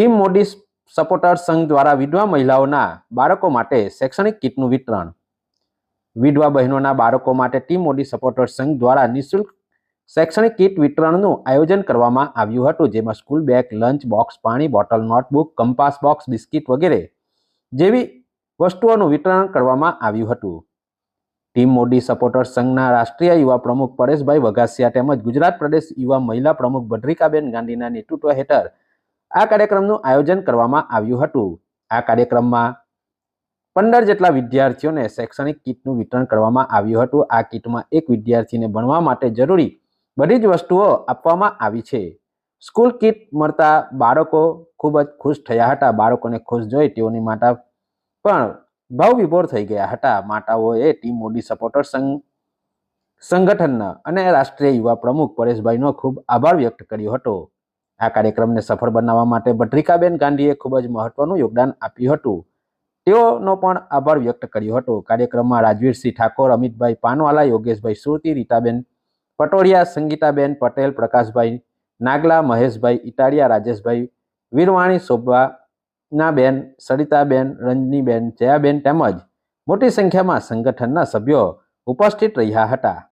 Team Modi supporter સંઘ દ્વારા વિધવા મહિલાઓના બાળકો માટે શૈક્ષણિક કીટનું વિતરણ. વિધવા બહેનોના બાળકો માટે ટીમ મોદી સપોર્ટર સંઘ દ્વારા નિઃશુલ્ક શૈક્ષણિક કીટ વિતરણનું આયોજન કરવામાં આવ્યું હતું, જેમાં સ્કૂલ બેગ, લંચ બોક્સ, પાણી bottle, notebook, compass box, biscuit વગેરે જેવી વસ્તુઓનું વિતરણ કરવામાં આવ્યું હતું. ટીમ મોદી સપોર્ટર સંઘના રાષ્ટ્રીય યુવા પ્રમુખ પરેશભાઈ વઘાસિયા તેમજ ગુજરાત પ્રદેશ યુવા મહિલા પ્રમુખ ભદ્રિકાબેન ગાંધીના નેતૃત્વ હેઠળ આ કાર્યક્રમનું આયોજન કરવામાં આવ્યું હતું. આ કાર્યક્રમમાં 15 જેટલા વિદ્યાર્થીઓને શૈક્ષણિક કીટનું વિતરણ કરવામાં આવ્યું હતું. આ કીટમાં એક વિદ્યાર્થીને ભણવા માટે જરૂરી બધી જ વસ્તુઓ આપવામાં આવી છે. સ્કૂલ કીટ મળતા બાળકો ખૂબ જ ખુશ થયા હતા. બાળકોને ખુશ જોઈ તેઓની માતા પણ ભાવ વિભોર થઈ ગયા હતા. માતાઓએ ટીમ મોદી સપોર્ટર સંગઠનના અને રાષ્ટ્રીય યુવા પ્રમુખ પરેશભાઈનો ખૂબ આભાર વ્યક્ત કર્યો હતો. આ કાર્યક્રમને સફળ બનાવવા માટે ભદ્રિકાબેન ગાંધીએ ખૂબ જ મહત્વનું યોગદાન આપ્યું હતું. તેઓનો પણ આભાર વ્યક્ત કર્યો હતો. કાર્યક્રમમાં રાજવીરસિંહ ઠાકોર, અમિતભાઈ પાનવાલા, યોગેશભાઈ સુરતી, રીતાબેન પટોડિયા, સંગીતાબેન પટેલ, પ્રકાશભાઈ નાગલા, મહેશભાઈ ઇટાડિયા, રાજેશભાઈ વીરવાણી, શોભાનાબેન, સરિતાબેન, રંજનીબેન, જયાબેન તેમજ મોટી સંખ્યામાં સંગઠનના સભ્યો ઉપસ્થિત રહ્યા હતા.